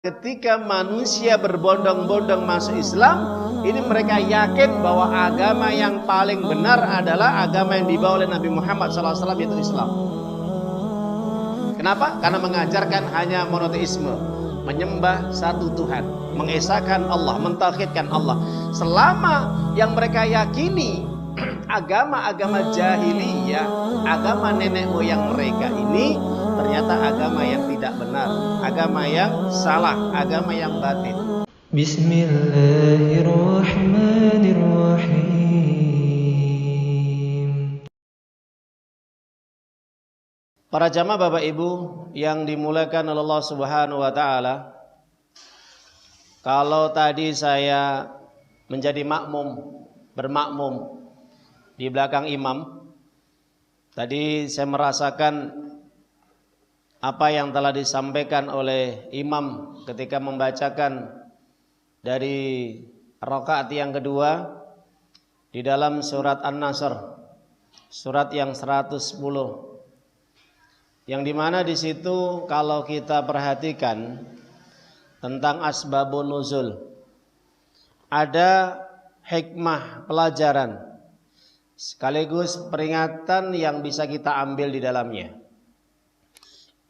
ketika manusia berbondong-bondong masuk Islam, ini mereka yakin bahwa agama yang paling benar adalah agama yang dibawa oleh Nabi Muhammad SAW, yaitu Islam. Kenapa? Karena mengajarkan hanya monoteisme, menyembah satu Tuhan, mengesahkan Allah, mentauhidkan Allah. Selama yang mereka yakini agama-agama jahiliyah, agama nenek moyang mereka ini ternyata agama yang tidak benar, agama yang salah, agama yang batil. Bismillahirrahmanirrahim. Para jamaah Bapak Ibu yang dimuliakan oleh Allah Subhanahu wa taala, kalau tadi saya menjadi bermakmum di belakang imam, tadi saya merasakan apa yang telah disampaikan oleh imam ketika membacakan dari rakaat yang kedua di dalam surat An-Nasr, surat yang 110, yang dimana di situ kalau kita perhatikan tentang asbabun nuzul, ada hikmah pelajaran sekaligus peringatan yang bisa kita ambil di dalamnya.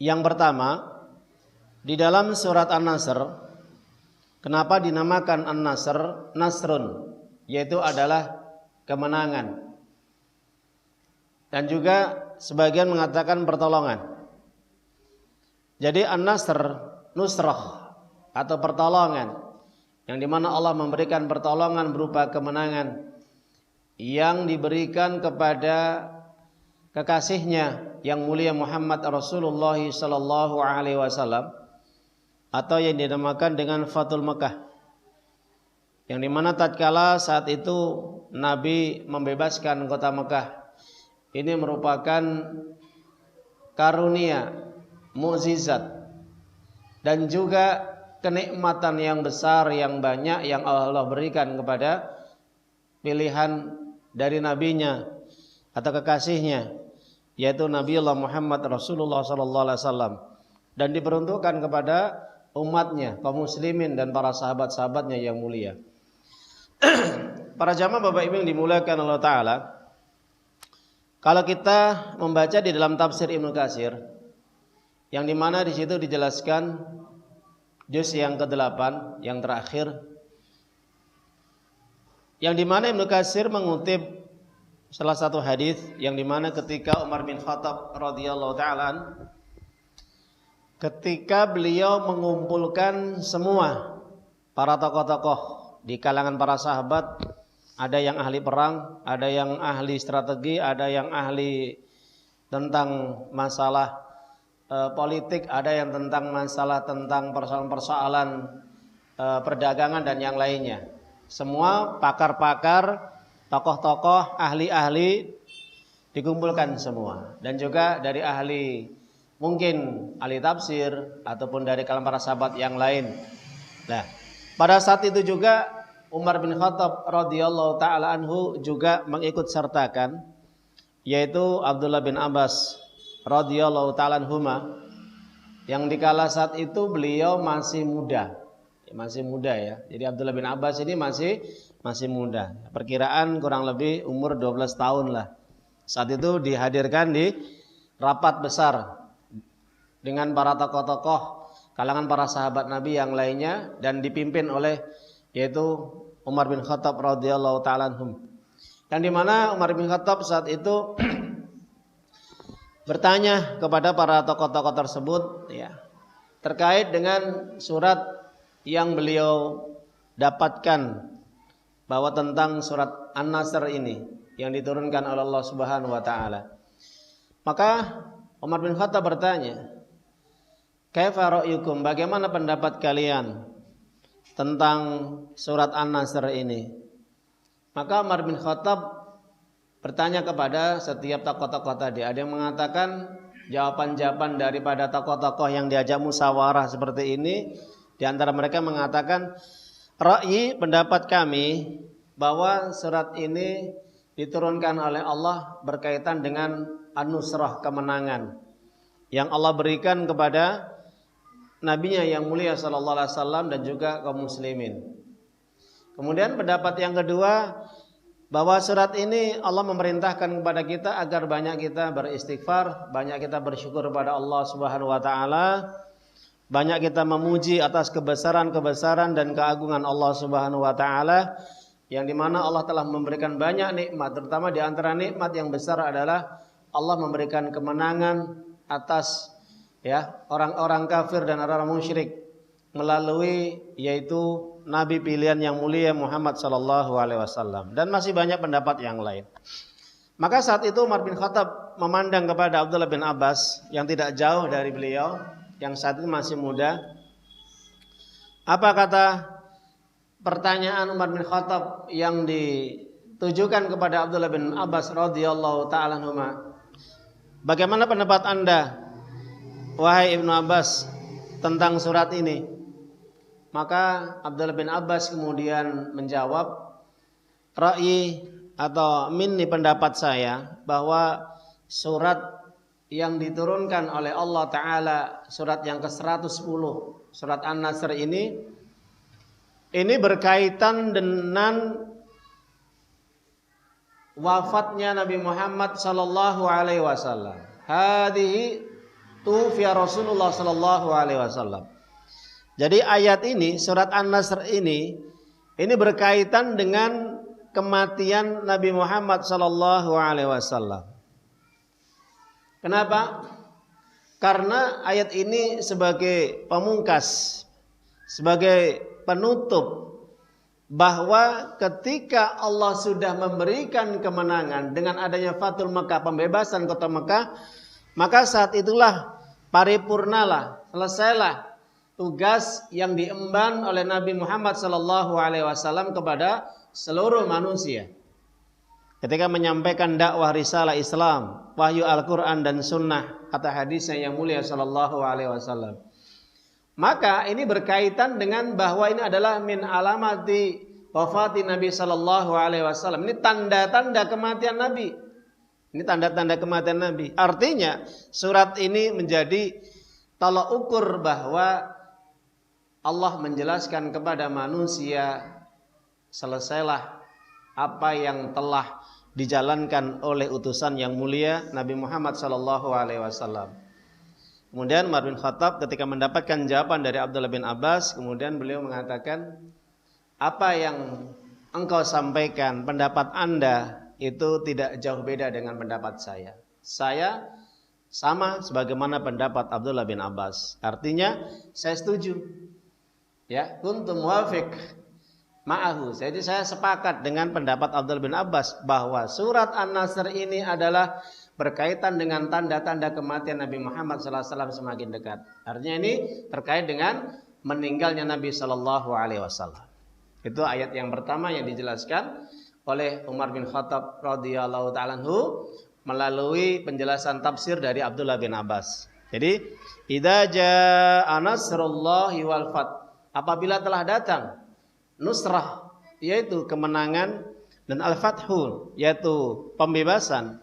Yang pertama, di dalam surat An-Nasr, kenapa dinamakan An-Nasr Nasrun, yaitu adalah kemenangan. Dan juga sebagian mengatakan pertolongan. Jadi An-Nasr, nusrah atau pertolongan, yang dimana Allah memberikan pertolongan berupa kemenangan yang diberikan kepada kekasihnya yang mulia Muhammad Rasulullah sallallahu alaihi wasallam, atau yang dinamakan dengan Fathul Makkah, yang dimana tatkala saat itu Nabi membebaskan kota Mekah. Ini merupakan karunia, mukjizat, dan juga kenikmatan yang besar, yang banyak yang Allah berikan kepada pilihan dari nabinya atau kekasihnya, yaitu Nabiullah Muhammad Rasulullah SAW, dan diperuntukkan kepada umatnya, kaum muslimin dan para sahabat-sahabatnya yang mulia. Para jamaah Bapak Ibu yang dimuliakan Allah Ta'ala, kalau kita membaca di dalam tafsir Ibnu Katsir, yang dimana di situ dijelaskan juz yang ke-8 yang terakhir, yang dimana Ibnu Katsir mengutip salah satu hadis yang dimana ketika Umar bin Khattab radhiyallahu ta'ala, ketika beliau mengumpulkan semua para tokoh-tokoh di kalangan para sahabat, ada yang ahli perang, ada yang ahli strategi, ada yang ahli tentang masalah politik, ada yang tentang masalah tentang persoalan-persoalan perdagangan dan yang lainnya. Semua pakar-pakar, tokoh-tokoh, ahli-ahli dikumpulkan semua, dan juga dari ahli, mungkin ahli tafsir ataupun dari kalangan para sahabat yang lain. Nah, pada saat itu juga Umar bin Khattab radhiyallahu taala anhu juga mengikut sertakan, yaitu Abdullah bin Abbas radhiyallahu taala anhuma, yang dikala saat itu beliau masih muda ya. Jadi Abdullah bin Abbas ini masih muda. Perkiraan kurang lebih umur 12 tahun lah. Saat itu dihadirkan di rapat besar dengan para tokoh-tokoh kalangan para sahabat Nabi yang lainnya, dan dipimpin oleh yaitu Umar bin Khattab radhiyallahu ta'ala anhum. Yang dimana Umar bin Khattab saat itu bertanya kepada para tokoh-tokoh tersebut ya, terkait dengan surat yang beliau dapatkan, bahwa tentang surat An-Nasr ini yang diturunkan oleh Allah Subhanahu wa taala. Maka Umar bin Khattab bertanya, "Kaifa ra'yukum? Bagaimana pendapat kalian tentang surat An-Nasr ini?" Maka Umar bin Khattab bertanya kepada setiap tokoh-tokoh tadi. Ada yang mengatakan jawaban-jawaban daripada tokoh-tokoh yang diajak musyawarah seperti ini, di antara mereka mengatakan, "Ra'yi, pendapat kami, bahwa surat ini diturunkan oleh Allah berkaitan dengan an-nusrah, kemenangan yang Allah berikan kepada nabinya yang mulia sallallahu alaihi wasallam dan juga kaum muslimin. Kemudian pendapat yang kedua, bahwa surat ini Allah memerintahkan kepada kita agar banyak kita beristighfar, banyak kita bersyukur kepada Allah Subhanahu wa taala, banyak kita memuji atas kebesaran-kebesaran dan keagungan Allah Subhanahu wa taala, yang dimana Allah telah memberikan banyak nikmat. Terutama di antara nikmat yang besar adalah Allah memberikan kemenangan atas orang-orang kafir dan orang-orang musyrik melalui yaitu Nabi pilihan yang mulia Muhammad sallallahu alaihi wasallam, dan masih banyak pendapat yang lain. Maka saat itu Umar bin Khattab memandang kepada Abdullah bin Abbas yang tidak jauh dari beliau, yang saat itu masih muda. Apa kata pertanyaan Umar bin Khattab yang ditujukan kepada Abdullah bin Abbas radhiyallahu taala anhuma? Bagaimana pendapat Anda, wahai Ibnu Abbas, tentang surat ini? Maka Abdullah bin Abbas kemudian menjawab, ra'yi atau minni, pendapat saya bahwa surat yang diturunkan oleh Allah Ta'ala, surat yang ke-110, surat An-Nasr ini berkaitan dengan wafatnya Nabi Muhammad sallallahu alaihi wasallam. Hadhihi tufiya Rasulullah sallallahu alaihi wasallam. Jadi ayat ini, surat An-Nasr ini berkaitan dengan kematian Nabi Muhammad sallallahu alaihi wasallam. Kenapa? Karena ayat ini sebagai pamungkas, sebagai penutup bahwa ketika Allah sudah memberikan kemenangan dengan adanya Fathul Makkah, pembebasan kota Makkah, maka saat itulah paripurnalah, selesailah tugas yang diemban oleh Nabi Muhammad sallallahu alaihi wasallam kepada seluruh manusia. Ketika menyampaikan dakwah risalah Islam, wahyu Al-Qur'an dan sunnah, kata hadisnya yang mulia sallallahu alaihi wasallam. Maka ini berkaitan dengan bahwa ini adalah min alamati wafati Nabi sallallahu alaihi wasallam. Ini tanda-tanda kematian Nabi. Ini tanda-tanda kematian Nabi. Artinya surat ini menjadi tolak ukur bahwa Allah menjelaskan kepada manusia, selesailah apa yang telah dijalankan oleh utusan yang mulia Nabi Muhammad sallallahu alaihi wasallam. Kemudian Umar bin Khattab ketika mendapatkan jawaban dari Abdullah bin Abbas, kemudian beliau mengatakan, apa yang engkau sampaikan, pendapat Anda itu tidak jauh beda dengan pendapat saya. Saya sama sebagaimana pendapat Abdullah bin Abbas. Artinya saya setuju. Ya, kuntum muwafiq ma'ahu. Jadi saya sepakat dengan pendapat Abdullah bin Abbas bahwa surat An-Nasr ini adalah berkaitan dengan tanda-tanda kematian Nabi Muhammad sallallahu alaihi wasallam semakin dekat. Artinya ini terkait dengan meninggalnya Nabi sallallahu alaihi wasallam. Itu ayat yang pertama yang dijelaskan oleh Umar bin Khattab radhiyallahu ta'ala anhu melalui penjelasan tafsir dari Abdullah bin Abbas. Jadi, idza jaa nasrullahi wal fath, apabila telah datang nusrah, yaitu kemenangan, dan al-fathu, yaitu pembebasan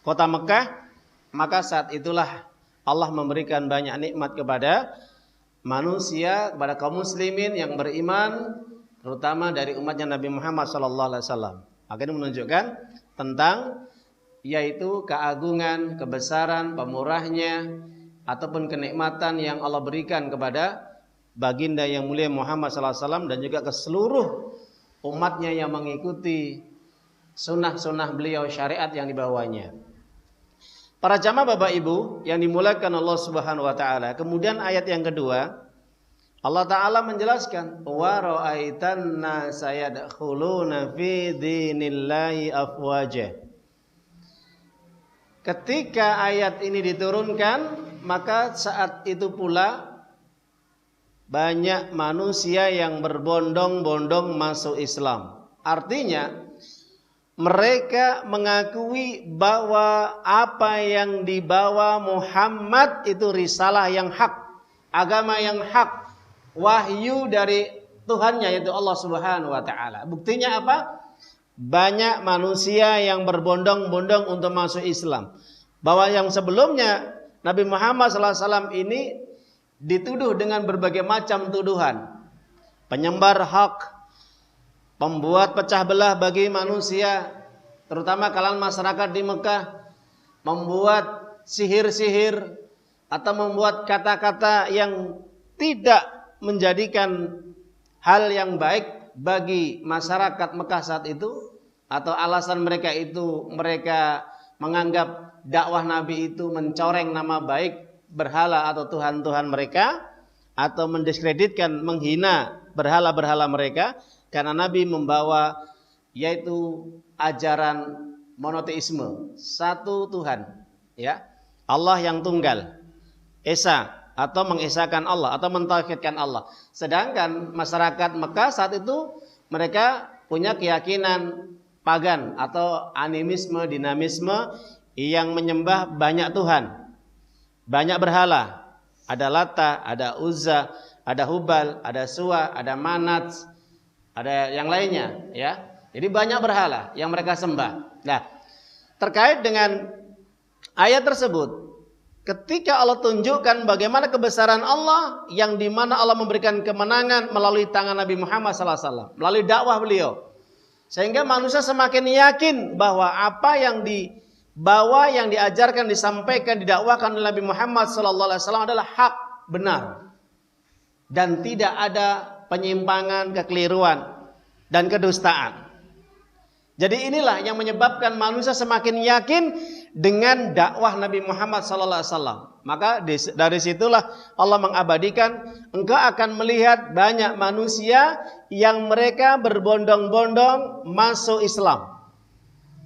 kota Mekah, maka saat itulah Allah memberikan banyak nikmat kepada manusia, kepada kaum muslimin yang beriman, terutama dari umatnya Nabi Muhammad SAW. Akhirnya menunjukkan tentang yaitu keagungan, kebesaran, pemurahnya, ataupun kenikmatan yang Allah berikan kepada baginda yang mulia Muhammad SAW dan juga ke seluruh umatnya yang mengikuti sunnah-sunnah beliau, syariat yang dibawanya. Para jamaah Bapak Ibu yang dimuliakan Allah Subhanahu wa taala. Kemudian ayat yang kedua, Allah Ta'ala menjelaskan, wa ra'aitan nasa yadkhuluna fi dinillahi afwaja. Ketika ayat ini diturunkan, maka saat itu pula banyak manusia yang berbondong-bondong masuk Islam. Artinya mereka mengakui bahwa apa yang dibawa Muhammad itu risalah yang hak, agama yang hak, wahyu dari Tuhannya yaitu Allah Subhanahu wa taala. Buktinya apa? Banyak manusia yang berbondong-bondong untuk masuk Islam. Bahwa yang sebelumnya Nabi Muhammad SAW ini dituduh dengan berbagai macam tuduhan. Penyebar hak, pembuat pecah belah bagi manusia, terutama kalangan masyarakat di Mekah, membuat sihir-sihir atau membuat kata-kata yang tidak menjadikan hal yang baik bagi masyarakat Mekah saat itu, atau alasan mereka itu mereka menganggap dakwah Nabi itu mencoreng nama baik berhala atau tuhan-tuhan mereka, atau mendiskreditkan, menghina berhala-berhala mereka, karena Nabi membawa yaitu ajaran monoteisme, satu Tuhan, ya, Allah yang tunggal, esa, atau mengesahkan Allah atau mentauhidkan Allah. Sedangkan masyarakat Mekah saat itu mereka punya keyakinan pagan atau animisme, dinamisme yang menyembah banyak Tuhan, banyak berhala. Ada Lata, ada Uzza, ada Hubal, ada Suwa, ada Manat, ada yang lainnya, ya. Jadi banyak berhala yang mereka sembah. Nah, terkait dengan ayat tersebut, ketika Allah tunjukkan bagaimana kebesaran Allah, yang dimana Allah memberikan kemenangan melalui tangan Nabi Muhammad SAW, melalui dakwah beliau, sehingga manusia semakin yakin bahwa apa yang dibawa, yang diajarkan, disampaikan, didakwakan oleh Nabi Muhammad SAW adalah hak, benar, dan tidak ada penyimpangan, kekeliruan, dan kedustaan. Jadi inilah yang menyebabkan manusia semakin yakin dengan dakwah Nabi Muhammad SAW. Maka dari situlah Allah mengabadikan, engkau akan melihat banyak manusia yang mereka berbondong-bondong masuk Islam.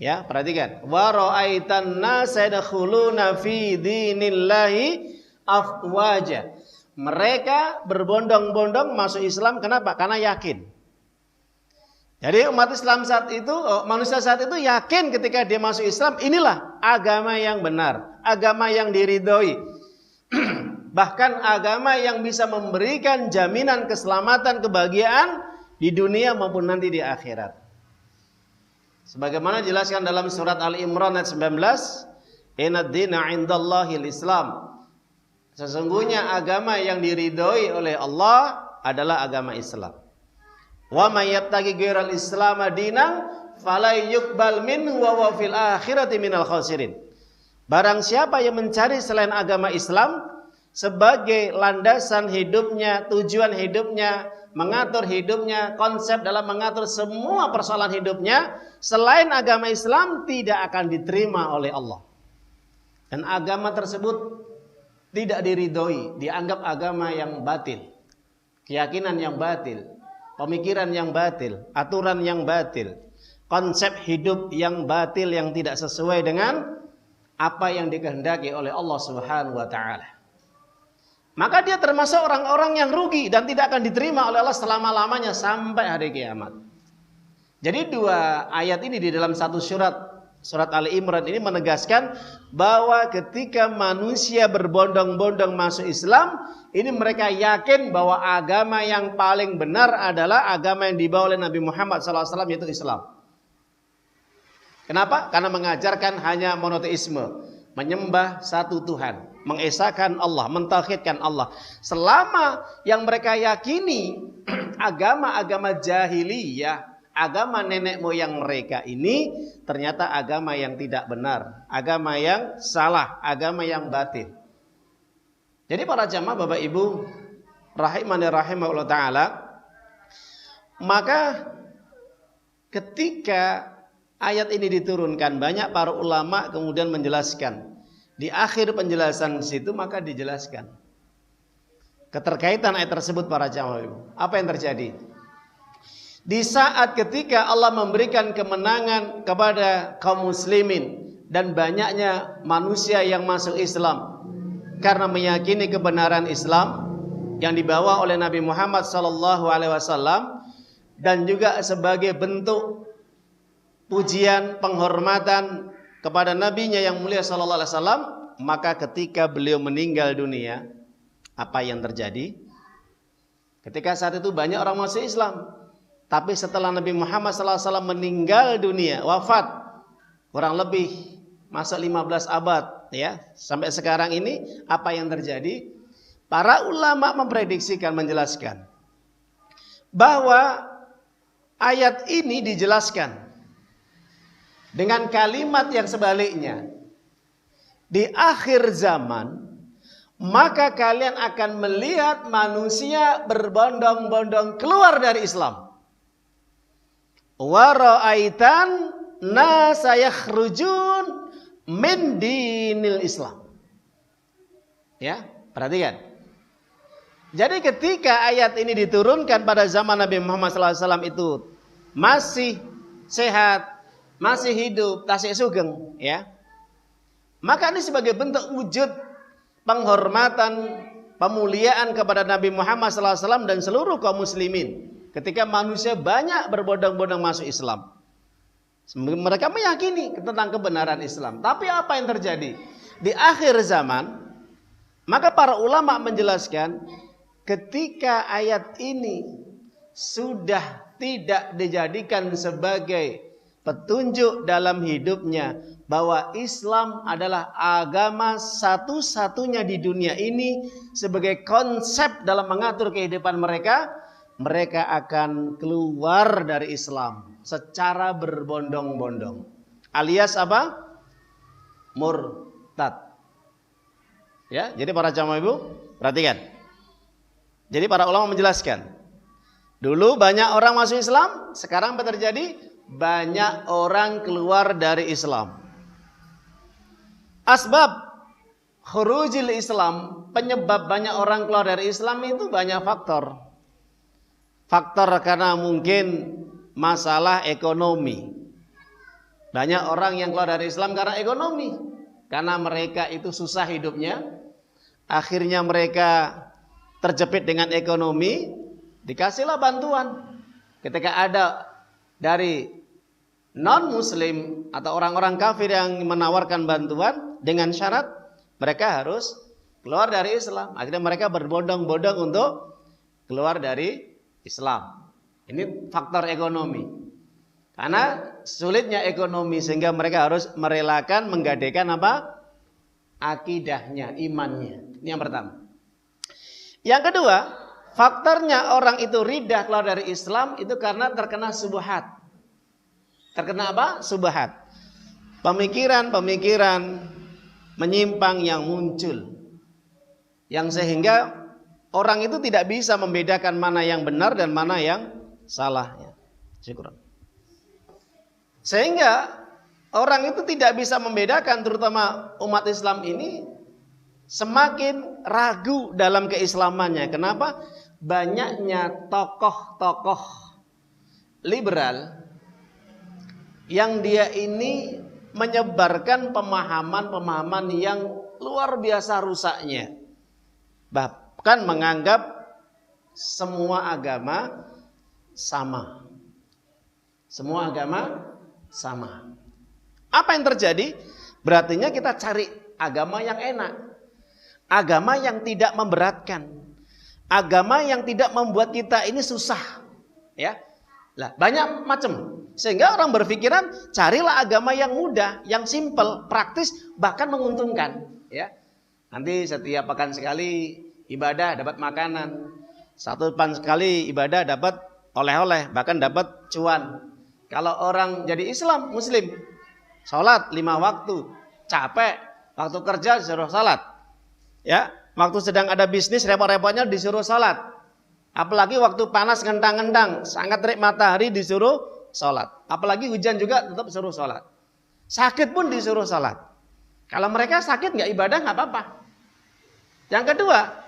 Ya, perhatikan. Wa ra'aitan nasa yadkhuluna fi dinillahi afwaja. Mereka berbondong-bondong masuk Islam. Kenapa? Karena yakin. Jadi umat Islam saat itu, manusia saat itu yakin ketika dia masuk Islam, inilah agama yang benar, agama yang diridhoi. Bahkan agama yang bisa memberikan jaminan keselamatan, kebahagiaan di dunia maupun nanti di akhirat. Sebagaimana dijelaskan dalam surat Ali Imran ayat 19, "Innad dina 'indallahil Islam." Sesungguhnya agama yang diridhoi oleh Allah adalah agama Islam. Wa may yattaqi ghairal islam dinan fala yuqbal minhu wa huwa fil akhirati minal khasirin. Barang siapa yang mencari selain agama Islam sebagai landasan hidupnya, tujuan hidupnya, mengatur hidupnya, konsep dalam mengatur semua persoalan hidupnya, selain agama Islam tidak akan diterima oleh Allah. Dan agama tersebut tidak diridhoi, dianggap agama yang batil, keyakinan yang batil, pemikiran yang batil, aturan yang batil, konsep hidup yang batil yang tidak sesuai dengan apa yang dikehendaki oleh Allah Subhanahu wa taala. Maka dia termasuk orang-orang yang rugi dan tidak akan diterima oleh Allah selama-lamanya sampai hari kiamat. Jadi dua ayat ini di dalam satu surat Ali Imran ini menegaskan bahwa ketika manusia berbondong-bondong masuk Islam, ini mereka yakin bahwa agama yang paling benar adalah agama yang dibawa oleh Nabi Muhammad SAW, yaitu Islam. Kenapa? Karena mengajarkan hanya monoteisme, menyembah satu Tuhan, mengesahkan Allah, mentauhidkan Allah. Selama yang mereka yakini agama-agama jahiliyah, agama nenek moyang mereka ini ternyata agama yang tidak benar, agama yang salah, agama yang batil. Jadi para jamaah Bapak Ibu rahimani rahimahullah taala, maka ketika ayat ini diturunkan, banyak para ulama kemudian menjelaskan. Di akhir penjelasan situ maka dijelaskan keterkaitan ayat tersebut para jamaah Ibu. Apa yang terjadi? Di saat ketika Allah memberikan kemenangan kepada kaum muslimin dan banyaknya manusia yang masuk Islam karena meyakini kebenaran Islam yang dibawa oleh Nabi Muhammad SAW, dan juga sebagai bentuk pujian penghormatan kepada nabinya yang mulia SAW, maka ketika beliau meninggal dunia, apa yang terjadi? Ketika saat itu banyak orang masuk Islam, tapi setelah Nabi Muhammad SAW meninggal dunia, wafat, kurang lebih masuk 15 abad, ya, sampai sekarang ini, apa yang terjadi? Para ulama memprediksikan, menjelaskan bahwa ayat ini dijelaskan dengan kalimat yang sebaliknya. Di akhir zaman, maka kalian akan melihat manusia berbondong-bondong keluar dari Islam. Wa ra'aitan nasa yakhrujun min dinil Islam. Ya, perhatikan. Jadi ketika ayat ini diturunkan pada zaman Nabi Muhammad SAW itu masih sehat, masih hidup, tasik sugeng, ya. Maka ini sebagai bentuk wujud penghormatan, pemuliaan kepada Nabi Muhammad SAW dan seluruh kaum muslimin. Ketika manusia banyak berbondong-bondong masuk Islam, mereka meyakini tentang kebenaran Islam. Tapi apa yang terjadi? Di akhir zaman, maka para ulama menjelaskan ketika ayat ini sudah tidak dijadikan sebagai petunjuk dalam hidupnya bahwa Islam adalah agama satu-satunya di dunia ini sebagai konsep dalam mengatur kehidupan mereka, mereka akan keluar dari Islam secara berbondong-bondong. Alias apa? Murtad. Ya, jadi para jamaah ibu, perhatikan. Jadi para ulama menjelaskan, dulu banyak orang masuk Islam, sekarang apa terjadi? Banyak orang keluar dari Islam. Asbab khurujil Islam, penyebab banyak orang keluar dari Islam itu banyak faktor. Faktor karena mungkin masalah ekonomi. Banyak orang yang keluar dari Islam karena ekonomi. Karena mereka itu susah hidupnya. Akhirnya mereka terjepit dengan ekonomi, dikasihlah bantuan. Ketika ada dari non-muslim atau orang-orang kafir yang menawarkan bantuan dengan syarat mereka harus keluar dari Islam. Akhirnya mereka berbondong-bondong untuk keluar dari Islam. Ini faktor ekonomi. Karena sulitnya ekonomi sehingga mereka harus merelakan, menggadaikan apa? Akidahnya, imannya. Ini yang pertama. Yang kedua, faktornya orang itu ridah keluar dari Islam itu karena terkena subhat. Terkena apa? Subhat. Pemikiran-pemikiran menyimpang yang muncul. Yang sehingga orang itu tidak bisa membedakan mana yang benar dan mana yang salah. Syukur. Sehingga orang itu tidak bisa membedakan, terutama umat Islam ini semakin ragu dalam keislamannya. Kenapa? Banyaknya tokoh-tokoh liberal yang dia ini menyebarkan pemahaman-pemahaman yang luar biasa rusaknya. Bahkan menganggap semua agama sama. Semua agama sama. Apa yang terjadi? Berartinya kita cari agama yang enak. Agama yang tidak memberatkan, agama yang tidak membuat kita ini susah, ya. Lah, banyak macam. Sehingga orang berpikiran carilah agama yang mudah, yang simple, praktis, bahkan menguntungkan, ya. Nanti setiap pekan sekali ibadah dapat makanan, satu pekan sekali ibadah dapat oleh-oleh, bahkan dapat cuan. Kalau orang jadi Islam, Muslim, sholat 5 waktu, capek, waktu kerja disuruh sholat. Ya, waktu sedang ada bisnis repot-repotnya disuruh sholat. Apalagi waktu panas ngentang-ngentang, sangat terik matahari disuruh sholat. Apalagi hujan juga tetap suruh sholat. Sakit pun disuruh sholat. Kalau mereka sakit nggak ibadah nggak apa-apa. Yang kedua,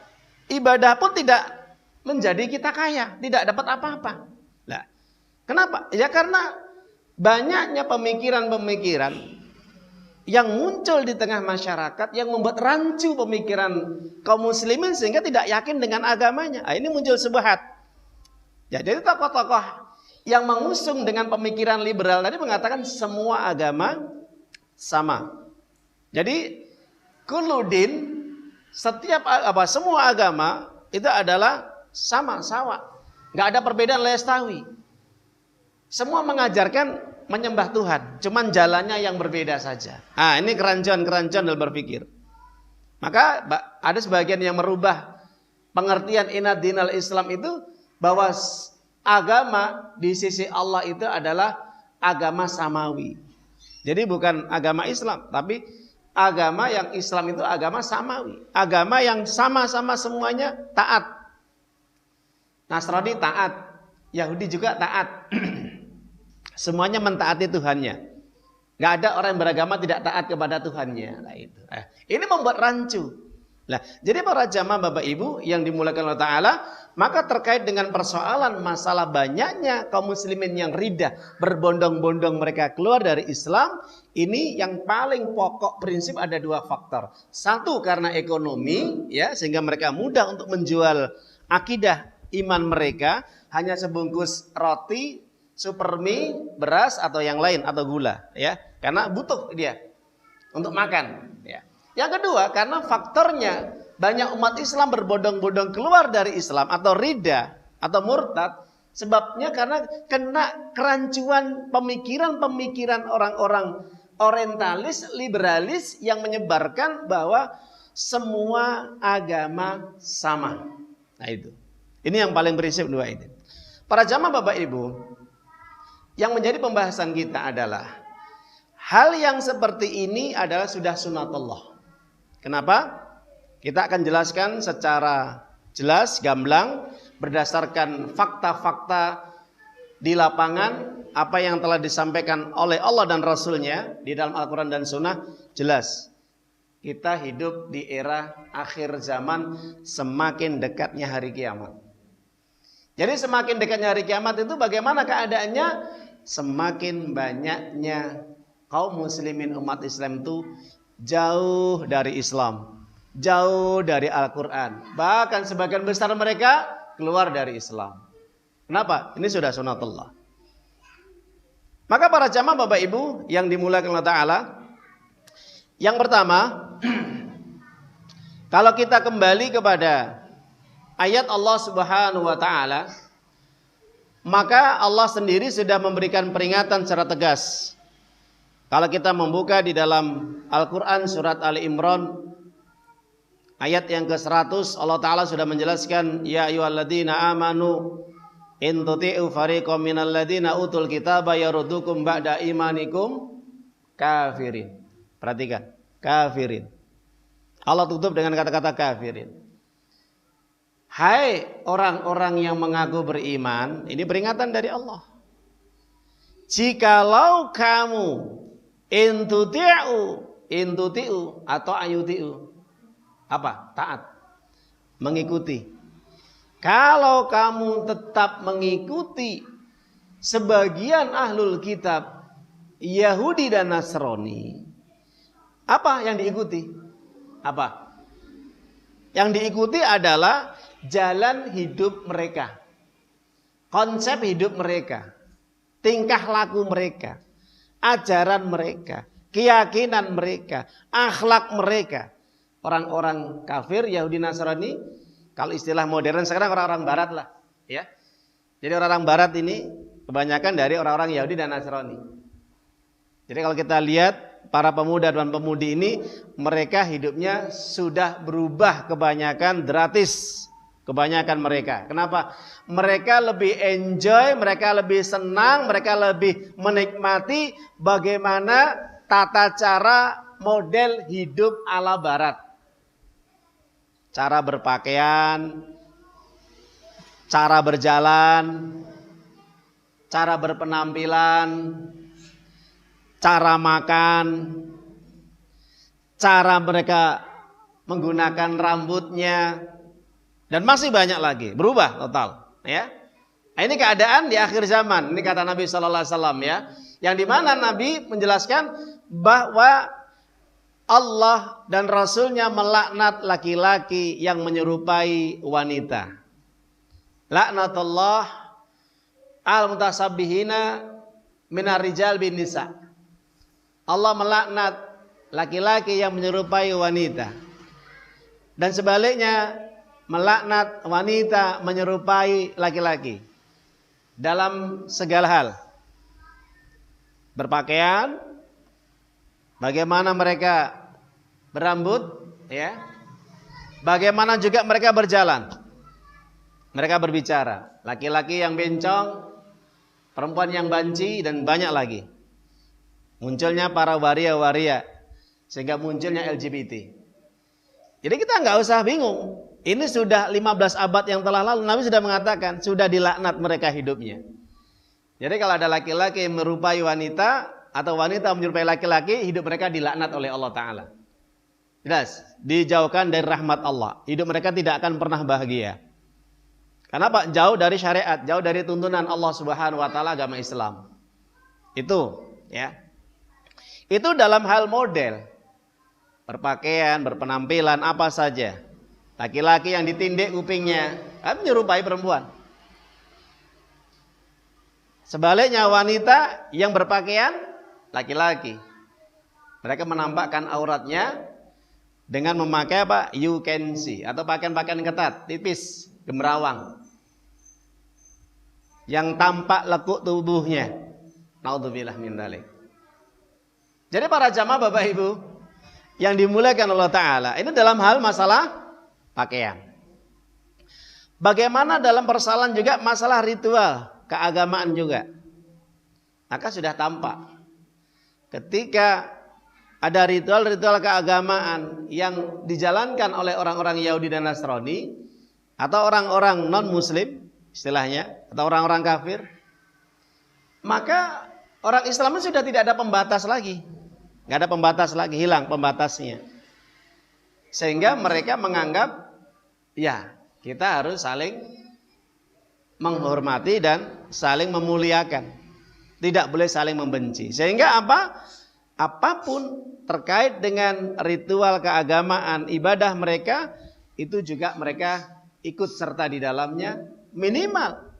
ibadah pun tidak menjadi kita kaya, tidak dapat apa-apa. Nah, kenapa? Ya karena banyaknya pemikiran-pemikiran yang muncul di tengah masyarakat yang membuat rancu pemikiran kaum muslimin sehingga tidak yakin dengan agamanya. Nah, ini muncul subhat. Ya, jadi tokoh-tokoh yang mengusung dengan pemikiran liberal tadi mengatakan semua agama sama. Jadi kuludin, semua agama itu adalah sama, nggak ada perbedaan lestawi. Semua mengajarkan menyembah Tuhan, cuman jalannya yang berbeda saja. Ini kerancuan dalam berpikir. Maka ada sebagian yang merubah Pengertian inna dinal Islam itu bahwa agama di sisi Allah itu adalah agama samawi. Jadi bukan agama Islam, tapi agama yang Islam itu agama samawi. Agama yang sama-sama semuanya taat. Nasrani taat, Yahudi juga taat. Semuanya mentaati Tuhannya. Gak ada orang yang beragama tidak taat kepada Tuhannya. Nah, itu. Ini membuat rancu. Nah, jadi para jamaah Bapak Ibu yang dimuliakan Allah Ta'ala, maka terkait dengan persoalan masalah banyaknya kaum muslimin yang ridah, berbondong-bondong mereka keluar dari Islam, ini yang paling pokok prinsip ada dua faktor. Satu karena ekonomi, ya, sehingga mereka mudah untuk menjual akidah iman mereka, hanya sebungkus roti, supermie, beras atau yang lain atau gula, ya, karena butuh dia untuk makan, ya. Yang kedua karena faktornya banyak umat Islam berbondong-bondong keluar dari Islam atau rida atau murtad, sebabnya karena kena kerancuan pemikiran-pemikiran orang-orang orientalis, liberalis yang menyebarkan bahwa semua agama sama. Nah itu. Ini yang paling prinsip dua ini. Para jamaah Bapak Ibu, yang menjadi pembahasan kita adalah hal yang seperti ini adalah sudah sunatullah. Kenapa? Kita akan jelaskan secara jelas, gamblang, berdasarkan fakta-fakta di lapangan, apa yang telah disampaikan oleh Allah dan Rasulnya di dalam Al-Quran dan Sunnah, jelas. Kita hidup di era akhir zaman, semakin dekatnya hari kiamat. Jadi semakin dekatnya hari kiamat itu bagaimana keadaannya? Semakin banyaknya kaum muslimin umat Islam itu jauh dari Islam, jauh dari Al-Quran. Bahkan sebagian besar mereka keluar dari Islam. Kenapa? Ini sudah sunatullah. Maka para jamaah Bapak Ibu yang dimuliakan Allah Ta'ala, yang pertama, kalau kita kembali kepada ayat Allah Subhanahu wa Ta'ala, maka Allah sendiri sudah memberikan peringatan secara tegas. Kalau kita membuka di dalam Al-Quran surat Ali Imran ayat yang ke-100, Allah Ta'ala sudah menjelaskan, ya ayyuhalladzina amanu in tuti'u fariqam minal ladzina utul kitaba yaruddukum ba'da imanikum kafirin. Perhatikan, kafirin. Allah tutup dengan kata-kata kafirin. Hai orang-orang yang mengaku beriman, ini peringatan dari Allah. Jikalau kamu intuti'u atau ayuti'u, apa? Taat, mengikuti. Kalau kamu tetap mengikuti sebagian ahlul kitab Yahudi dan Nasrani, apa yang diikuti? Apa? Yang diikuti adalah jalan hidup mereka, konsep hidup mereka, tingkah laku mereka, ajaran mereka, keyakinan mereka, akhlak mereka. Orang-orang kafir Yahudi Nasrani, kalau istilah modern sekarang orang-orang barat lah, ya. Jadi orang-orang barat ini kebanyakan dari orang-orang Yahudi dan Nasrani. Jadi kalau kita lihat para pemuda dan pemudi ini, mereka hidupnya sudah berubah kebanyakan gratis. Kebanyakan mereka. Kenapa? Mereka lebih enjoy, mereka lebih senang, mereka lebih menikmati bagaimana tata cara model hidup ala barat. Cara berpakaian, cara berjalan, cara berpenampilan, cara makan, cara mereka menggunakan rambutnya, dan masih banyak lagi, berubah total, ya. Nah, ini keadaan di akhir zaman. Ini kata Nabi sallallahu alaihi wasallam, ya. Yang dimana Nabi menjelaskan bahwa Allah dan Rasulnya melaknat laki-laki yang menyerupai wanita. Laknatullah al-mutasabbihina minar rijal bin nisa. Allah melaknat laki-laki yang menyerupai wanita. Dan sebaliknya melaknat wanita menyerupai laki-laki dalam segala hal. Berpakaian, bagaimana mereka berambut, ya. Bagaimana juga mereka berjalan? Mereka berbicara. Laki-laki yang bencong, perempuan yang banci, dan banyak lagi. Munculnya para waria-waria, sehingga munculnya LGBT. Jadi kita nggak usah bingung. Ini sudah 15 abad yang telah lalu, Nabi sudah mengatakan, sudah dilaknat mereka hidupnya. Jadi kalau ada laki-laki yang menyerupai wanita, atau wanita menyerupai laki-laki, hidup mereka dilaknat oleh Allah Ta'ala. Jelas, dijauhkan dari rahmat Allah. Hidup mereka tidak akan pernah bahagia. Kenapa? Jauh dari syariat, jauh dari tuntunan Allah Subhanahu wa taala, agama Islam. Itu, ya. Itu dalam hal model. Berpakaian, berpenampilan, apa saja. Laki-laki yang ditindik kupingnya, kan menyerupai perempuan. Sebaliknya wanita yang berpakaian laki-laki. Mereka menampakkan auratnya dengan memakai apa? You can see, atau pakaian-pakaian ketat, tipis, gemrawang, yang tampak lekuk tubuhnya. Naudzubillah min dzalik. Jadi para jamaah Bapak Ibu yang dimuliakan Allah Ta'ala, ini dalam hal masalah pakaian. Bagaimana dalam persoalan juga masalah ritual keagamaan juga. Maka sudah tampak ketika ada ritual-ritual keagamaan yang dijalankan oleh orang-orang Yahudi dan Nasrani, atau orang-orang non-muslim istilahnya, atau orang-orang kafir, maka orang Islam sudah tidak ada pembatas lagi. Nggak ada pembatas lagi, hilang pembatasnya. Sehingga mereka menganggap, ya kita harus saling menghormati dan saling memuliakan. Tidak boleh saling membenci. Sehingga apa? Apapun terkait dengan ritual keagamaan, ibadah mereka, itu juga mereka ikut serta di dalamnya, minimal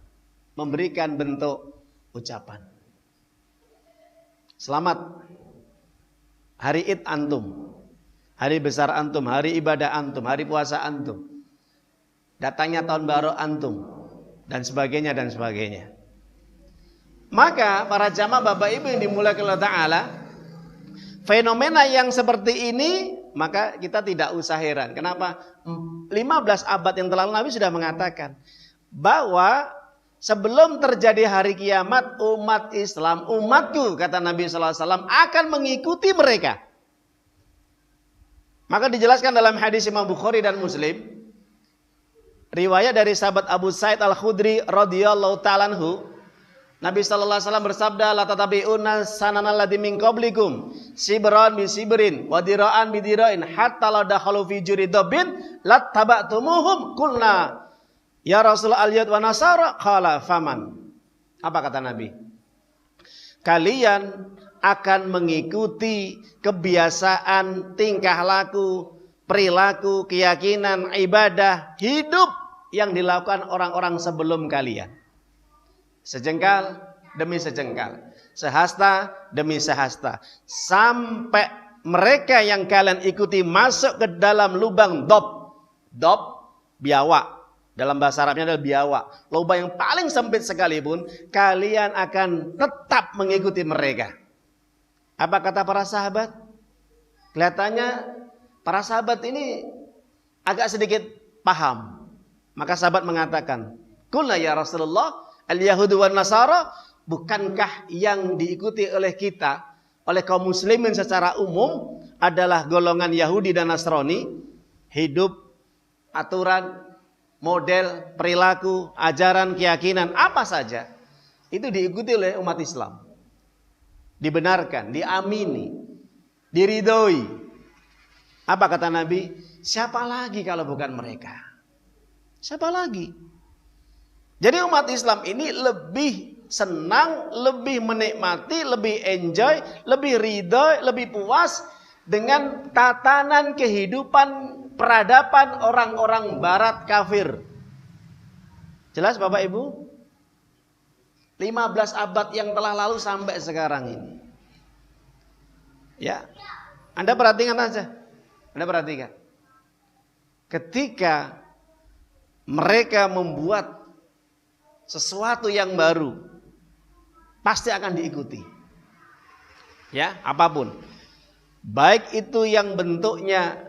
memberikan bentuk ucapan. Selamat hari Id antum, hari besar antum, hari ibadah antum, hari puasa antum, datangnya tahun baru antum, dan sebagainya dan sebagainya. Maka para jamaah Bapak Ibu yang dimuliakan Allah Ta'ala, fenomena yang seperti ini, maka kita tidak usah heran. Kenapa? 15 abad yang telah lalu Nabi sudah mengatakan bahwa sebelum terjadi hari kiamat, umat Islam, umatku, kata Nabi SAW, akan mengikuti mereka. Maka dijelaskan dalam hadis Imam Bukhari dan Muslim, riwayat dari sahabat Abu Sa'id Al-Khudri radhiyallahu ta'ala anhu, Nabi sallallahu alaihi wasallam bersabda, la tatabi'unna sananal ladzi min qablikum sibran bi sibrin wa dira'an bi dira'in hatta la dakhalu fi juridabin lattaba'tumuhum. Qulna ya Rasul al-yahud wa nasara, qala faman. Apa kata Nabi? Kalian akan mengikuti kebiasaan, tingkah laku, perilaku, keyakinan, ibadah, hidup yang dilakukan orang-orang sebelum kalian. Sejengkal demi sejengkal, sehasta demi sehasta, sampai mereka yang kalian ikuti masuk ke dalam lubang dob, biawak, dalam bahasa Arabnya adalah biawak, lubang yang paling sempit sekalipun, kalian akan tetap mengikuti mereka. Apa kata para sahabat? Kelihatannya para sahabat ini agak sedikit paham. Maka sahabat mengatakan, qulna ya Rasulullah, al-yahudu wan nasara, bukankah yang diikuti oleh kita, oleh kaum muslimin secara umum adalah golongan Yahudi dan Nasrani? Hidup, aturan, model, perilaku, ajaran, keyakinan, apa saja itu diikuti oleh umat Islam. Dibenarkan, diamini, diridhoi. Apa kata Nabi? Siapa lagi kalau bukan mereka? Siapa lagi? Jadi umat Islam ini lebih senang, lebih menikmati, lebih enjoy, lebih ridho, lebih puas dengan tatanan kehidupan peradaban orang-orang barat kafir. Jelas Bapak Ibu? 15 abad yang telah lalu sampai sekarang ini. Ya, Anda perhatikan aja. Anda perhatikan. Ketika mereka membuat sesuatu yang baru, pasti akan diikuti. Ya, apapun. Baik itu yang bentuknya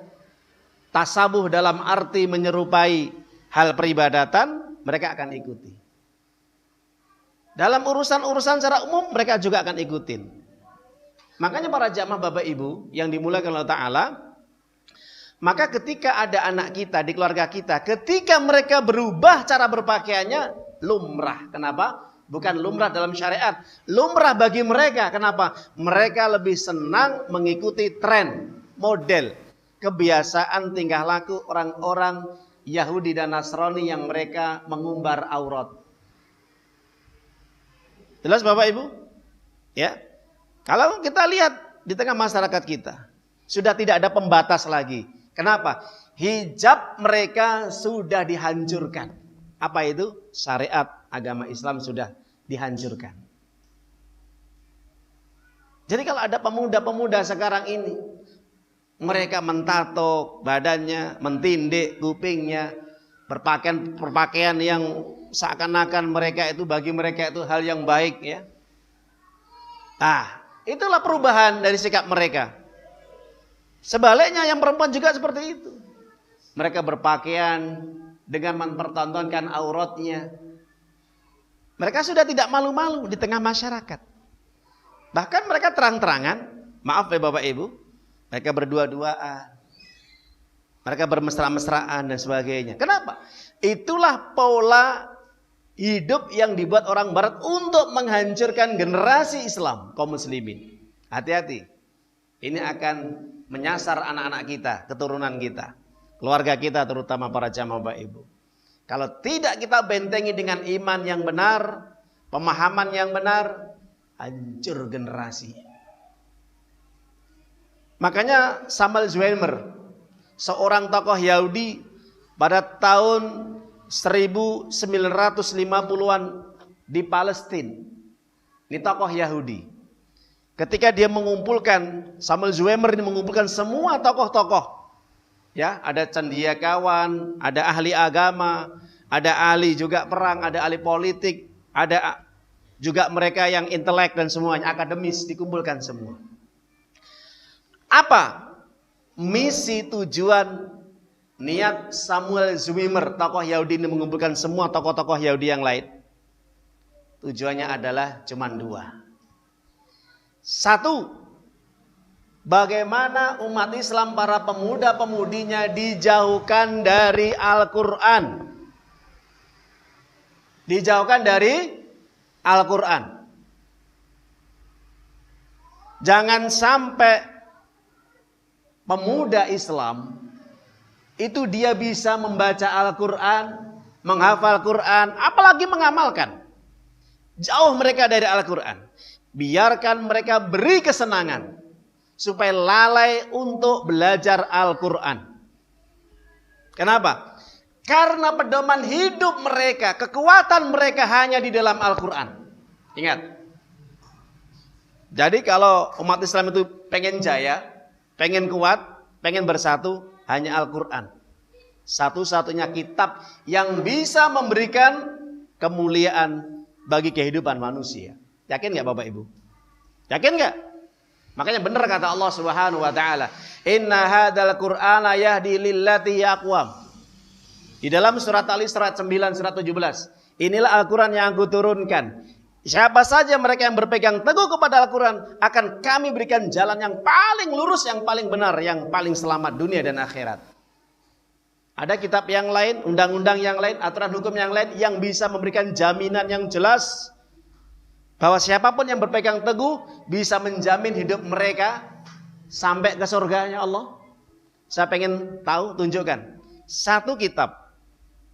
tasabuh dalam arti menyerupai hal peribadatan, mereka akan ikuti. Dalam urusan-urusan secara umum mereka juga akan ikutin. Makanya para jamaah Bapak Ibu yang dimuliakan Allah Ta'ala, maka ketika ada anak kita di keluarga kita, ketika mereka berubah cara berpakaiannya, lumrah. Kenapa? Bukan lumrah dalam syariat, lumrah bagi mereka. Kenapa? Mereka lebih senang mengikuti tren, model, kebiasaan tingkah laku orang-orang Yahudi dan Nasrani yang mereka mengumbar aurat. Jelas Bapak Ibu? Ya. Kalau kita lihat di tengah masyarakat kita, sudah tidak ada pembatas lagi. Kenapa? Hijab mereka sudah dihancurkan. Apa itu? Syariat agama Islam sudah dihancurkan. Jadi kalau ada pemuda-pemuda sekarang ini, mereka mentato badannya, mentindik kupingnya, berpakaian yang seakan-akan mereka itu, bagi mereka itu hal yang baik, ya. Itulah perubahan dari sikap mereka. Sebaliknya yang perempuan juga seperti itu. Mereka berpakaian dengan mempertontonkan auratnya. Mereka sudah tidak malu-malu di tengah masyarakat. Bahkan mereka terang-terangan, maaf ya Bapak Ibu, mereka berdua-duaan, mereka bermesra-mesraan dan sebagainya. Kenapa? Itulah pola hidup yang dibuat orang Barat untuk menghancurkan generasi Islam, kaum muslimin. Hati-hati. Ini akan menyasar anak-anak kita, keturunan kita, keluarga kita, terutama para jamaah Bapak Ibu. Kalau tidak kita bentengi dengan iman yang benar, pemahaman yang benar, hancur generasi. Makanya Samuel Zwemer, seorang tokoh Yahudi pada tahun 1950-an di Palestina. Ini tokoh Yahudi. Ketika dia mengumpulkan, Samuel Zwemer ini mengumpulkan semua tokoh-tokoh. Ya, ada cendekiawan, ada ahli agama, ada ahli juga perang, ada ahli politik, ada juga mereka yang intelek dan semuanya akademis, dikumpulkan semua. Apa misi, tujuan, niat Samuel Zwemer, tokoh Yahudi ini mengumpulkan semua tokoh-tokoh Yahudi yang lain? Tujuannya adalah cuma dua. Satu, bagaimana umat Islam, para pemuda-pemudinya dijauhkan dari Al-Quran. Dijauhkan dari Al-Quran. Jangan sampai pemuda Islam itu dia bisa membaca Al-Quran, menghafal Quran, apalagi mengamalkan. Jauh mereka dari Al-Quran. Biarkan mereka beri kesenangan supaya lalai untuk belajar Al-Quran. Kenapa? Karena pedoman hidup mereka, kekuatan mereka hanya di dalam Al-Quran. Ingat. Jadi kalau umat Islam itu pengen jaya, pengen kuat, pengen bersatu, hanya Al-Quran. Satu-satunya kitab yang bisa memberikan kemuliaan bagi kehidupan manusia. Yakin gak Bapak Ibu? Yakin gak? Makanya benar kata Allah Subhanahu wa taala, "Inna hadzal Qur'ana yahdi lillati aqwam." Di dalam surat Al-Isra 9 surat 17. Inilah Al-Quran yang aku turunkan. Siapa saja mereka yang berpegang teguh kepada Al-Quran, akan kami berikan jalan yang paling lurus, yang paling benar, yang paling selamat dunia dan akhirat. Ada kitab yang lain, undang-undang yang lain, aturan hukum yang lain yang bisa memberikan jaminan yang jelas bahwa siapapun yang berpegang teguh bisa menjamin hidup mereka sampai ke surganya Allah. Saya pengen tahu, tunjukkan satu kitab,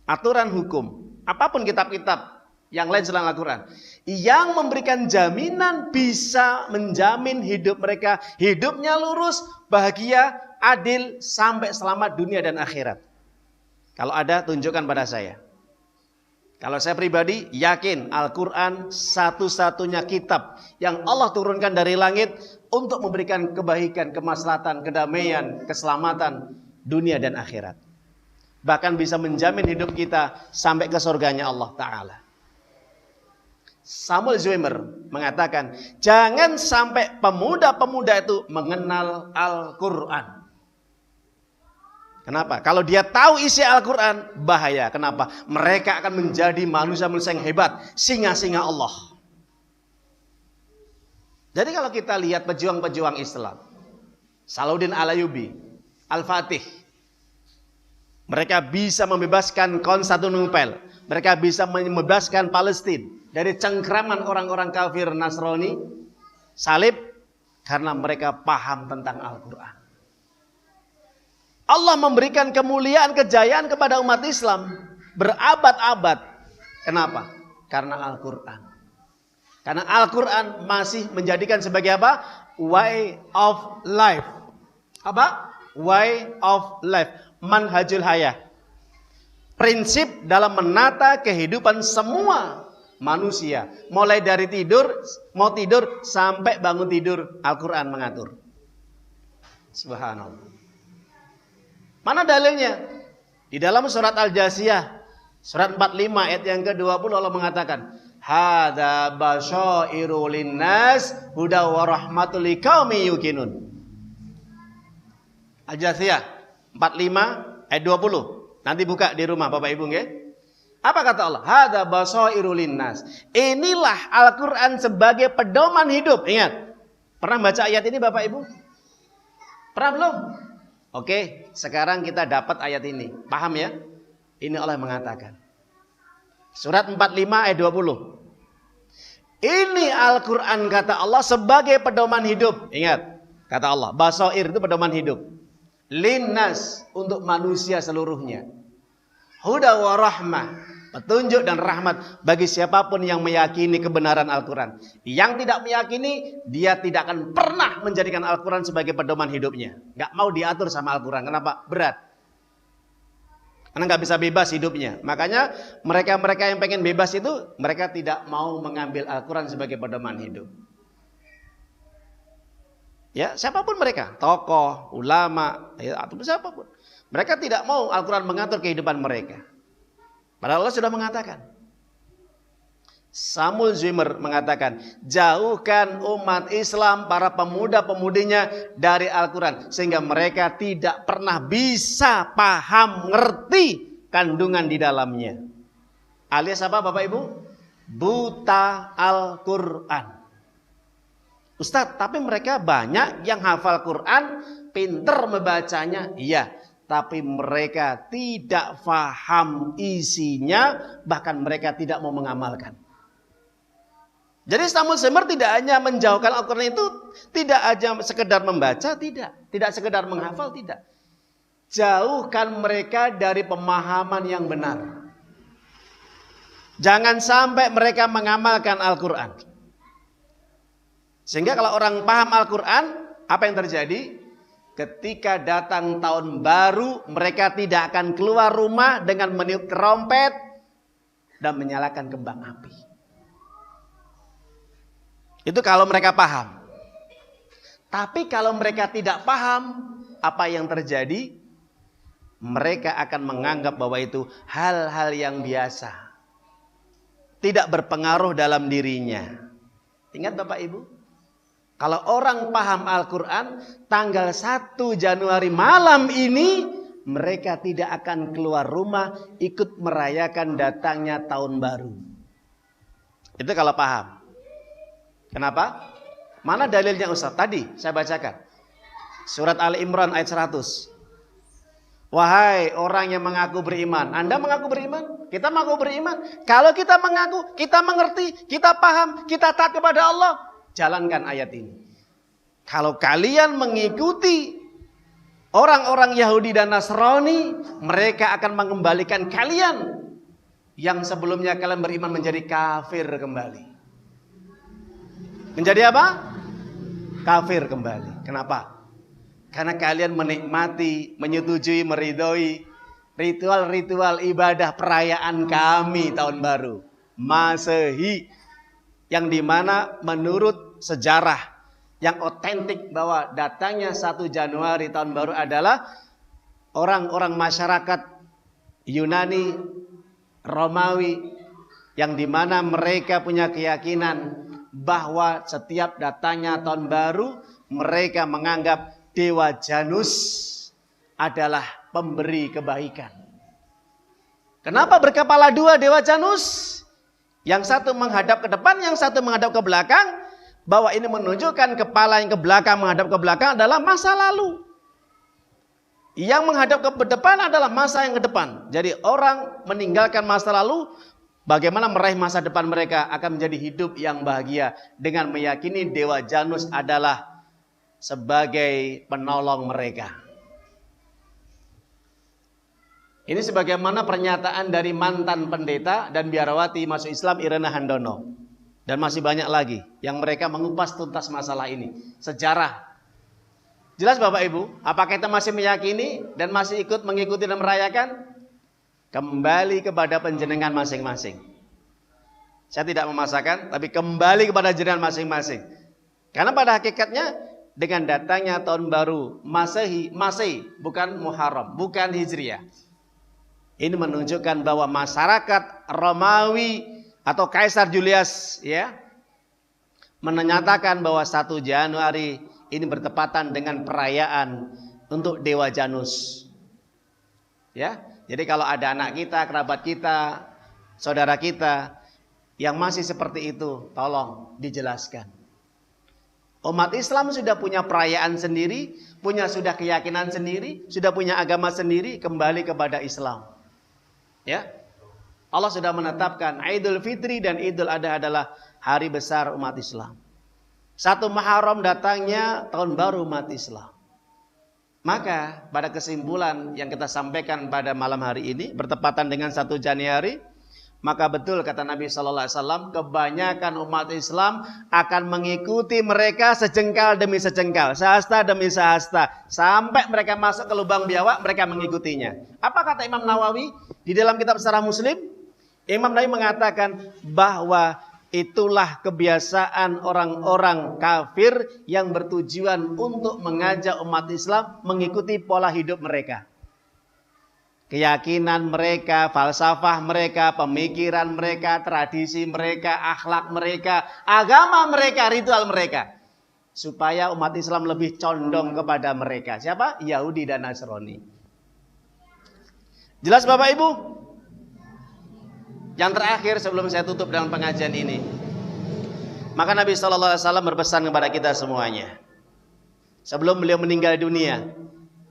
aturan hukum, apapun kitab-kitab yang lain selain Al-Quran, yang memberikan jaminan bisa menjamin hidup mereka, hidupnya lurus, bahagia, adil, sampai selamat dunia dan akhirat. Kalau ada, tunjukkan pada saya. Kalau saya pribadi yakin Al-Quran satu-satunya kitab yang Allah turunkan dari langit untuk memberikan kebaikan, kemaslahatan, kedamaian, keselamatan dunia dan akhirat. Bahkan bisa menjamin hidup kita sampai ke surganya Allah Ta'ala. Samuel Zwemer mengatakan, jangan sampai pemuda-pemuda itu mengenal Al-Quran. Kenapa? Kalau dia tahu isi Al-Quran, bahaya. Kenapa? Mereka akan menjadi manusia-manusia yang hebat, singa-singa Allah. Jadi kalau kita lihat pejuang-pejuang Islam, Salahuddin Alayubi, Al-Fatih, mereka bisa membebaskan Konstantinopel, mereka bisa membebaskan Palestina dari cengkraman orang-orang kafir Nasrani, salib, karena mereka paham tentang Al-Quran. Allah memberikan kemuliaan, kejayaan kepada umat Islam berabad-abad. Kenapa? Karena Al-Quran. Karena Al-Quran masih menjadikan sebagai apa? Way of life. Apa? Way of life. Manhajul hayah. Prinsip dalam menata kehidupan semua manusia. Mulai dari tidur, mau tidur sampai bangun tidur, Al-Quran mengatur. Subhanallah. Mana dalilnya? Di dalam surat Al-Jasiyah, surat 45 ayat yang ke-20 Allah mengatakan, hadza basyairu linnas huda wa rahmatul liqaumi yuqinun. Al-Jasiyah 45 ayat 20. Nanti buka di rumah Bapak Ibu nggih. Apa kata Allah? Hadza basyairu linnas. Inilah Al-Qur'an sebagai pedoman hidup. Ingat. Pernah baca ayat ini Bapak Ibu? Pernah belum? Oke, sekarang kita dapat ayat ini. Paham ya? Ini Allah mengatakan. Surat 45 ayat 20. Ini Al-Quran kata Allah sebagai pedoman hidup. Ingat, kata Allah, basair itu pedoman hidup. Linnas, untuk manusia seluruhnya. Huda wa rahmah, petunjuk dan rahmat bagi siapapun yang meyakini kebenaran Al-Quran. Yang tidak meyakini, dia tidak akan pernah menjadikan Al-Quran sebagai pedoman hidupnya. Gak mau diatur sama Al-Quran. Kenapa? Berat. Karena gak bisa bebas hidupnya. Makanya mereka-mereka yang pengen bebas itu, mereka tidak mau mengambil Al-Quran sebagai pedoman hidup. Ya, siapapun mereka, tokoh, ulama, ya, atau siapapun. Mereka tidak mau Al-Quran mengatur kehidupan mereka. Padahal Allah sudah mengatakan. Samuel Zimmer mengatakan, jauhkan umat Islam, para pemuda-pemudinya dari Al-Quran. Sehingga mereka tidak pernah bisa paham, ngerti kandungan di dalamnya. Alias apa Bapak Ibu? Buta Al-Quran. Ustadz, tapi mereka banyak yang hafal Quran, pinter membacanya. Iya. Tapi mereka tidak faham isinya, bahkan mereka tidak mau mengamalkan. Jadi Samuel Zimmer tidak hanya menjauhkan Al-Quran itu, tidak aja sekedar membaca, tidak sekedar menghafal, tidak. Jauhkan mereka dari pemahaman yang benar. Jangan sampai mereka mengamalkan Al-Quran. Sehingga kalau orang paham Al-Quran, apa yang terjadi? Ketika datang tahun baru, mereka tidak akan keluar rumah dengan meniup trompet dan menyalakan kembang api. Itu kalau mereka paham. Tapi kalau mereka tidak paham, apa yang terjadi? Mereka akan menganggap bahwa itu hal-hal yang biasa. Tidak berpengaruh dalam dirinya. Ingat Bapak Ibu? Kalau orang paham Al-Quran, tanggal 1 Januari malam ini, mereka tidak akan keluar rumah ikut merayakan datangnya tahun baru. Itu kalau paham. Kenapa? Mana dalilnya Ustaz? Tadi saya bacakan. Surat Ali Imran ayat 100. Wahai orang yang mengaku beriman. Anda mengaku beriman? Kita mengaku beriman. Kalau kita mengaku, kita mengerti, kita paham, kita taat kepada Allah, jalankan ayat ini. Kalau kalian mengikuti orang-orang Yahudi dan Nasrani, mereka akan mengembalikan kalian yang sebelumnya kalian beriman menjadi kafir kembali. Menjadi apa? Kafir kembali. Kenapa? Karena kalian menikmati, menyetujui, meridhoi ritual-ritual ibadah perayaan kami tahun baru Masehi, yang dimana menurut sejarah yang otentik bahwa datangnya 1 Januari tahun baru adalah orang-orang masyarakat Yunani, Romawi, yang dimana mereka punya keyakinan bahwa setiap datangnya tahun baru mereka menganggap Dewa Janus adalah pemberi kebaikan. Kenapa berkepala dua Dewa Janus? Yang satu menghadap ke depan, yang satu menghadap ke belakang. Bahwa ini menunjukkan kepala yang ke belakang menghadap ke belakang adalah masa lalu. Yang menghadap ke depan adalah masa yang ke depan. Jadi orang meninggalkan masa lalu, bagaimana meraih masa depan mereka akan menjadi hidup yang bahagia dengan meyakini Dewa Janus adalah sebagai penolong mereka. Ini sebagaimana pernyataan dari mantan pendeta dan biarawati masuk Islam Irena Handono. Dan masih banyak lagi yang mereka mengupas tuntas masalah ini. Sejarah. Jelas Bapak Ibu, apakah kita masih meyakini dan masih ikut mengikuti dan merayakan? Kembali kepada penjenengan masing-masing. Saya tidak memaksakan, tapi kembali kepada jenengan masing-masing. Karena pada hakikatnya dengan datangnya tahun baru Masehi, bukan Muharram, bukan Hijriah. Ini menunjukkan bahwa masyarakat Romawi atau Kaisar Julius ya menyatakan bahwa 1 Januari ini bertepatan dengan perayaan untuk Dewa Janus. Ya. Jadi kalau ada anak kita, kerabat kita, saudara kita yang masih seperti itu, tolong dijelaskan. Umat Islam sudah punya perayaan sendiri, sudah keyakinan sendiri, sudah punya agama sendiri, kembali kepada Islam. Ya, Allah sudah menetapkan Idul Fitri dan Idul Adha adalah hari besar umat Islam. 1 Muharram datangnya tahun baru umat Islam. Maka pada kesimpulan yang kita sampaikan pada malam hari ini bertepatan dengan 1 Januari, maka betul kata Nabi Sallallahu Alaihi Wasallam, kebanyakan umat Islam akan mengikuti mereka sejengkal demi sejengkal, sehasta demi sehasta, sampai mereka masuk ke lubang biawak mereka mengikutinya. Apa kata Imam Nawawi di dalam kitab Syarah Muslim? Imam Nawawi mengatakan bahwa itulah kebiasaan orang-orang kafir yang bertujuan untuk mengajak umat Islam mengikuti pola hidup mereka. Keyakinan mereka, falsafah mereka, pemikiran mereka, tradisi mereka, akhlak mereka, agama mereka, ritual mereka. Supaya umat Islam lebih condong kepada mereka. Siapa? Yahudi dan Nasrani. Jelas Bapak Ibu? Yang terakhir sebelum saya tutup dalam pengajian ini. Maka Nabi SAW berpesan kepada kita semuanya. Sebelum beliau meninggal dunia.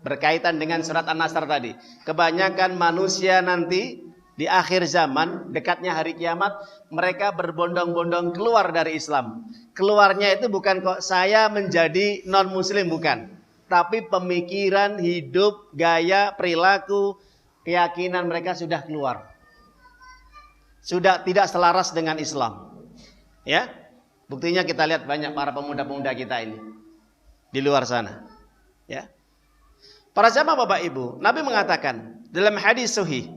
Berkaitan dengan surat An-Nasr tadi. Kebanyakan manusia nanti di akhir zaman, dekatnya hari kiamat, mereka berbondong-bondong keluar dari Islam. Keluarnya itu bukan kok saya menjadi non-muslim, bukan. Tapi pemikiran, hidup, gaya, perilaku, keyakinan mereka sudah keluar. Sudah tidak selaras dengan Islam. Ya, buktinya kita lihat banyak para pemuda-pemuda kita ini. Di luar sana. Ya. Para jamaah Bapak Ibu, Nabi mengatakan dalam hadis sahih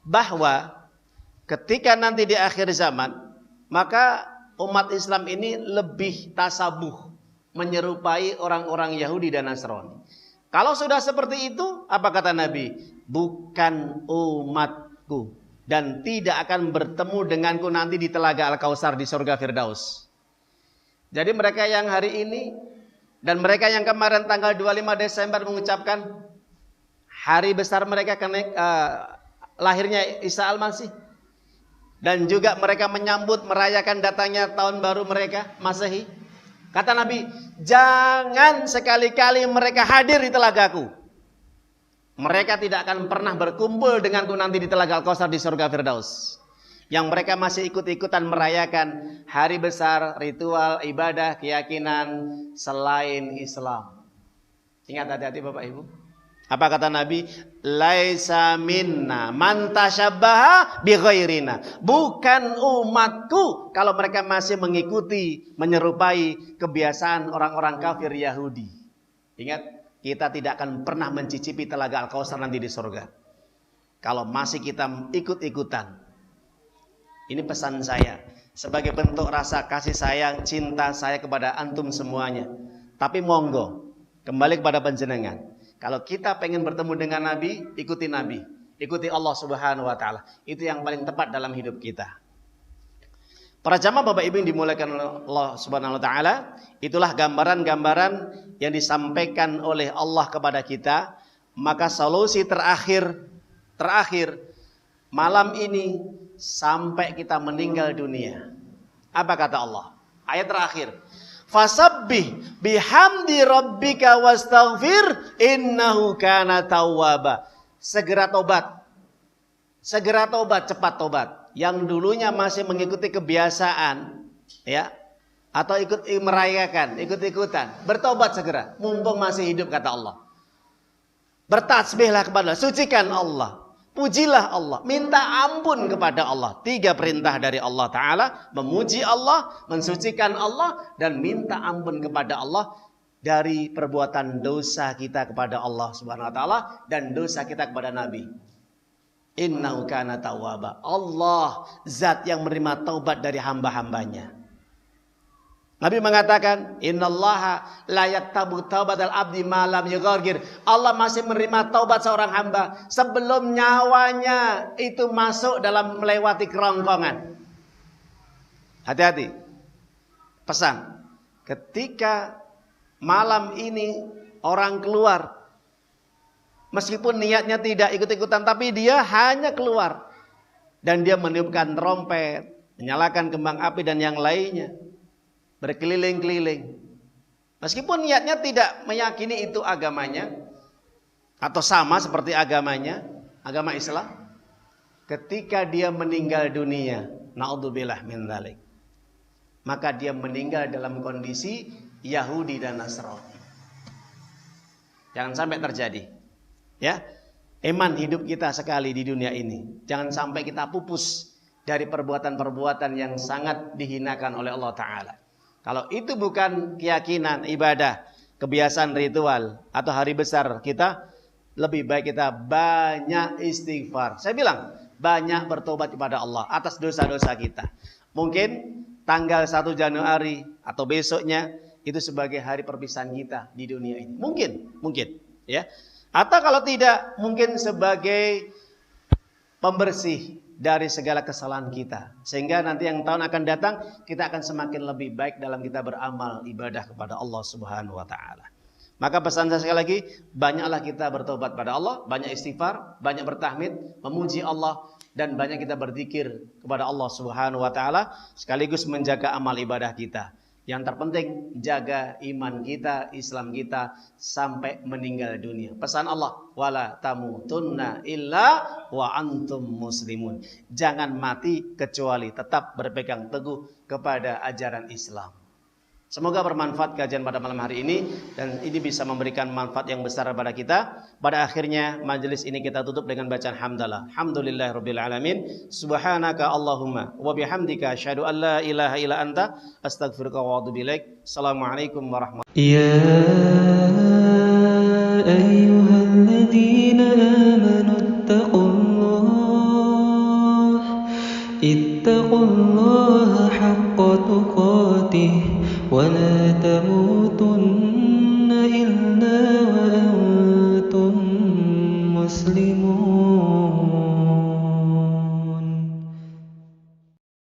bahwa ketika nanti di akhir zaman, maka umat Islam ini lebih tasabuh, menyerupai orang-orang Yahudi dan Nasrani. Kalau sudah seperti itu, apa kata Nabi? Bukan umatku dan tidak akan bertemu denganku nanti di telaga Al-Kautsar di surga Firdaus. Jadi mereka yang hari ini dan mereka yang kemarin tanggal 25 Desember mengucapkan hari besar mereka lahirnya Isa Al-Masih. Dan juga mereka menyambut merayakan datangnya tahun baru mereka Masehi. Kata Nabi, jangan sekali-kali mereka hadir di telagaku. Mereka tidak akan pernah berkumpul denganku nanti di telaga Al-Kautsar di surga Firdaus. Yang mereka masih ikut-ikutan merayakan hari besar, ritual, ibadah, keyakinan selain Islam. Ingat hati-hati Bapak Ibu. Apa kata Nabi? Laisa minna man tasyabbaha bi ghairina. Bukan umatku kalau mereka masih mengikuti, menyerupai kebiasaan orang-orang kafir Yahudi. Ingat, kita tidak akan pernah mencicipi telaga Al-Kautsar nanti di surga. Kalau masih kita ikut-ikutan. Ini pesan saya sebagai bentuk rasa kasih sayang, cinta saya kepada antum semuanya. Tapi monggo, kembali kepada panjenengan. Kalau kita pengen bertemu dengan Nabi, ikuti Nabi, ikuti Allah Subhanahu wa taala. Itu yang paling tepat dalam hidup kita. Para jamaah Bapak Ibu yang dimuliakan Allah Subhanahu wa taala, itulah gambaran-gambaran yang disampaikan oleh Allah kepada kita maka solusi terakhir malam ini sampai kita meninggal dunia. Apa kata Allah? Ayat terakhir. Fasabbih bihamdi rabbika wastaghfir innahu kana tawwaba. Segera tobat, cepat tobat. Yang dulunya masih mengikuti kebiasaan, ya, atau ikut merayakan, ikut-ikutan, bertobat segera, mumpung masih hidup, kata Allah. Bertasbihlah kepada Allah, sucikan Allah, pujilah Allah, minta ampun kepada Allah. 3 perintah dari Allah Ta'ala, memuji Allah, mensucikan Allah, dan minta ampun kepada Allah dari perbuatan dosa kita kepada Allah Subhanahu Wa Ta'ala dan dosa kita kepada Nabi. Innahu kana tawwaba. Allah zat yang menerima taubat dari hamba-hambanya. Nabi mengatakan, innallaha la yaktabu taubatal abdi ma lam yughargir. Allah masih menerima taubat seorang hamba sebelum nyawanya itu masuk dalam melewati kerongkongan. Hati-hati. Pesan, ketika malam ini orang keluar, meskipun niatnya tidak ikut-ikutan, tapi dia hanya keluar dan dia meniupkan trompet, menyalakan kembang api dan yang lainnya, berkeliling-keliling. Meskipun niatnya tidak meyakini itu agamanya atau sama seperti agamanya, agama Islam, ketika dia meninggal dunia, naudzubillah min dzalik, maka dia meninggal dalam kondisi Yahudi dan Nasrani. Jangan sampai terjadi. Ya, iman hidup kita sekali di dunia ini. Jangan sampai kita pupus dari perbuatan-perbuatan yang sangat dihinakan oleh Allah Ta'ala. Kalau itu bukan keyakinan, ibadah, kebiasaan ritual atau hari besar kita, lebih baik kita banyak istighfar. Saya bilang, banyak bertobat kepada Allah atas dosa-dosa kita. Mungkin tanggal 1 Januari atau besoknya itu sebagai hari perpisahan kita di dunia ini. Mungkin, ya. Atau kalau tidak, mungkin sebagai pembersih dari segala kesalahan kita, sehingga nanti yang tahun akan datang kita akan semakin lebih baik dalam kita beramal ibadah kepada Allah Subhanahu wa Ta'ala. Maka pesan saya sekali lagi, banyaklah kita bertobat pada Allah, banyak istighfar, banyak bertahmid, memuji Allah, dan banyak kita berzikir kepada Allah Subhanahu wa Ta'ala, sekaligus menjaga amal ibadah kita. Yang terpenting, jaga iman kita, Islam kita sampai meninggal dunia. Pesan Allah, wala tamutunna illa wa antum muslimun. Jangan mati kecuali tetap berpegang teguh kepada ajaran Islam. Semoga bermanfaat kajian pada malam hari ini, dan ini bisa memberikan manfaat yang besar kepada kita. Pada akhirnya majelis ini kita tutup dengan bacaan hamdalah. Alhamdulillahirabbil alamin. Subhanaka Allahumma wa bihamdika asyhadu an la ilaha illa anta astaghfiruka wa atubu ilaik. Assalamualaikum warahmatullahi wabarakatuh. Ya ayyuhalladzina amanu ittaqullaha haqqa tuqatih wa la tamutunna